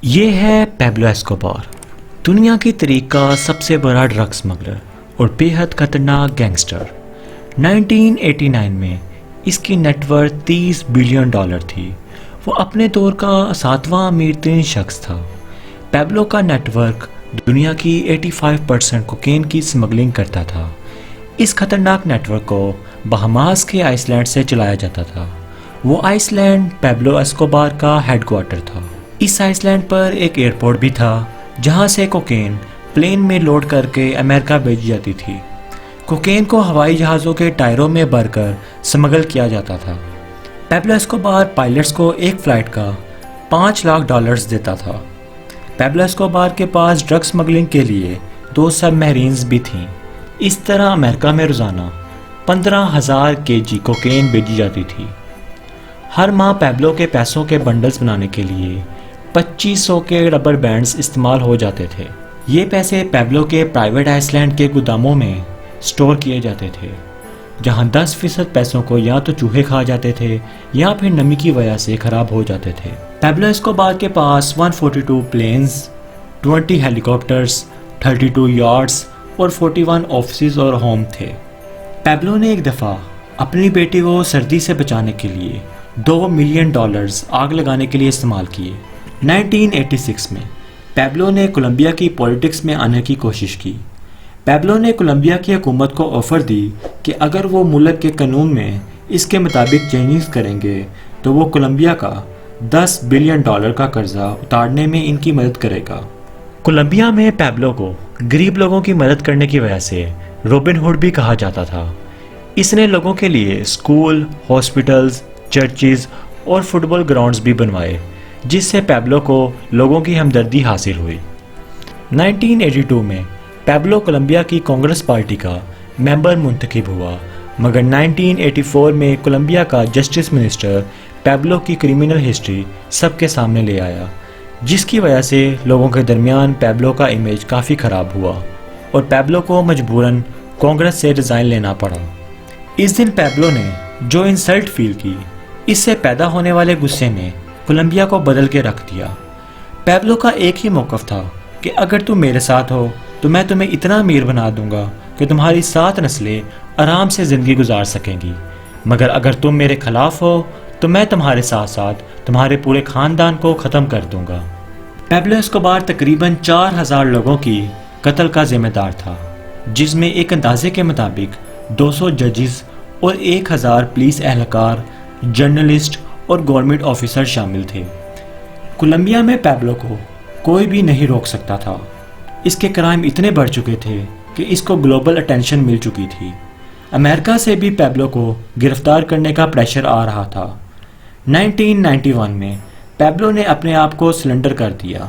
یہ ہے Pablo Escobar, دنیا کی تاریخ کا سب سے بڑا ڈرگ سمگلر اور بے حد خطرناک گینگسٹر۔ 1989 میں اس کی نیٹ ورتھ $30 بلین تھی۔ وہ اپنے دور کا 7واں امیر ترین شخص تھا۔ پیبلو کا نیٹ ورک دنیا کی 85% کوکین کی سمگلنگ کرتا تھا۔ اس خطرناک نیٹ ورک کو بہاماس کے آئس لینڈ سے چلایا جاتا تھا۔ وہ آئس لینڈ پیبلو ایسکوبار کا ہیڈ کوارٹر تھا۔ اس آئس لینڈ پر ایک ایئرپورٹ بھی تھا جہاں سے کوکین پلین میں لوڈ کر کے امریکہ بھیجی جاتی تھی۔ کوکین کو ہوائی جہازوں کے ٹائروں میں بھر کر سمگل کیا جاتا تھا۔ پیبلو ایسکوبار پائلٹس کو ایک فلائٹ کا $5 لاکھ دیتا تھا۔ پیبلو ایسکوبار کے پاس ڈرگ سمگلنگ کے لیے 2 سب میرینز بھی تھیں۔ اس طرح امریکہ میں روزانہ 15,000 kg کوکین بھیجی جاتی تھی۔ ہر ماہ پیبلو کے پیسوں کے بنڈلز بنانے کے لیے 2500 کے ربر بینڈز استعمال ہو جاتے تھے۔ یہ پیسے پیبلو کے پرائیویٹ آئس لینڈ کے گوداموں میں سٹور کیے جاتے تھے، جہاں 10% پیسوں کو یا تو چوہے کھا جاتے تھے یا پھر نمی کی وجہ سے خراب ہو جاتے تھے۔ پیبلو ایسکوبار کے پاس 142 پلینز، 20 ہیلی کاپٹرز، 32 یارڈز اور 41 آفسز اور ہوم تھے۔ پیبلو نے ایک دفعہ اپنی بیٹی کو سردی سے بچانے کے لیے $2 ملین آگ لگانے کے لیے استعمال کیے۔ 1986 میں پیبلو نے کولمبیا کی پولیٹکس میں آنے کی کوشش کی۔ پیبلو نے کولمبیا کی حکومت کو آفر دی کہ اگر وہ ملک کے قانون میں اس کے مطابق چینجز کریں گے تو وہ کولمبیا کا $10 بلین کا قرضہ اتارنے میں ان کی مدد کرے گا۔ کولمبیا میں پیبلو کو غریب لوگوں کی مدد کرنے کی وجہ سے روبن ہوڈ بھی کہا جاتا تھا۔ اس نے لوگوں کے لیے اسکول، ہاسپٹلز، چرچز اور فٹ بال گراؤنڈز بھی بنوائے، جس سے پیبلو کو لوگوں کی ہمدردی حاصل ہوئی۔ 1982 میں پیبلو کولمبیا کی کانگریس پارٹی کا ممبر منتخب ہوا، مگر 1984 میں کولمبیا کا جسٹس منسٹر پیبلو کی کرمنل ہسٹری سب کے سامنے لے آیا، جس کی وجہ سے لوگوں کے درمیان پیبلو کا امیج کافی خراب ہوا اور پیبلو کو مجبوراً کانگریس سے ریزائن لینا پڑا۔ اس دن پیبلو نے جو انسلٹ فیل کی، اس سے پیدا ہونے والے غصے نے کولمبیا کو بدل کے رکھ دیا۔ پیبلو کا ایک ہی موقف تھا کہ اگر تم میرے ساتھ ہو تو میں تمہیں اتنا امیر بنا دوں گا کہ تمہاری 7 نسلیں آرام سے زندگی گزار سکیں گی، مگر اگر تم میرے خلاف ہو تو میں تمہارے ساتھ ساتھ تمہارے پورے خاندان کو ختم کر دوں گا۔ پیبلو ایسکوبار تقریباً 4,000 لوگوں کی قتل کا ذمہ دار تھا، جس میں ایک اندازے کے مطابق 200 ججز اور 1,000 پولیس اہلکار، جرنلسٹ اور گورنمنٹ آفیسر شامل تھے۔ کولمبیا میں پیبلو کو کوئی بھی نہیں روک سکتا تھا۔ اس کے کرائم اتنے بڑھ چکے تھے کہ اس کو گلوبل اٹینشن مل چکی تھی۔ امریکہ سے بھی پیبلو کو گرفتار کرنے کا پریشر آ رہا تھا۔ 1991 میں پیبلو نے اپنے آپ کو سلنڈر کر دیا،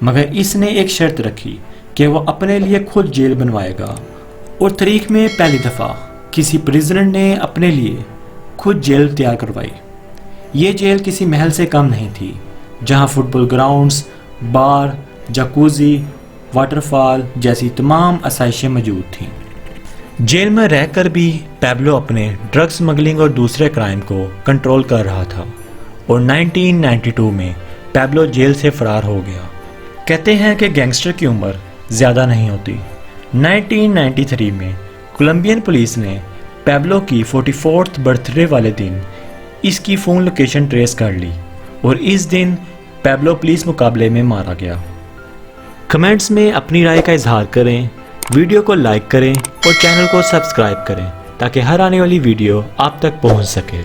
مگر اس نے ایک شرط رکھی کہ وہ اپنے لیے خود جیل بنوائے گا، اور تاریخ میں پہلی دفعہ کسی پریزنر نے اپنے لیے خود جیل تیار کروائی۔ یہ جیل کسی محل سے کم نہیں تھی، جہاں فٹ بال گراؤنڈز، بار، جکوزی، واٹر فال جیسی تمام آسائشیں موجود تھیں۔ جیل میں رہ کر بھی پیبلو اپنے ڈرگ سمگلنگ اور دوسرے کرائم کو کنٹرول کر رہا تھا، اور 1992 میں پیبلو جیل سے فرار ہو گیا۔ کہتے ہیں کہ گینگسٹر کی عمر زیادہ نہیں ہوتی۔ 1993 میں کولمبین پولیس نے پیبلو کی 44th برتھ ڈے والے دن اس کی فون لوکیشن ٹریس کر لی، اور اس دن پیبلو پولیس مقابلے میں مارا گیا۔ کمنٹس میں اپنی رائے کا اظہار کریں، ویڈیو کو لائک کریں اور چینل کو سبسکرائب کریں تاکہ ہر آنے والی ویڈیو آپ تک پہنچ سکے۔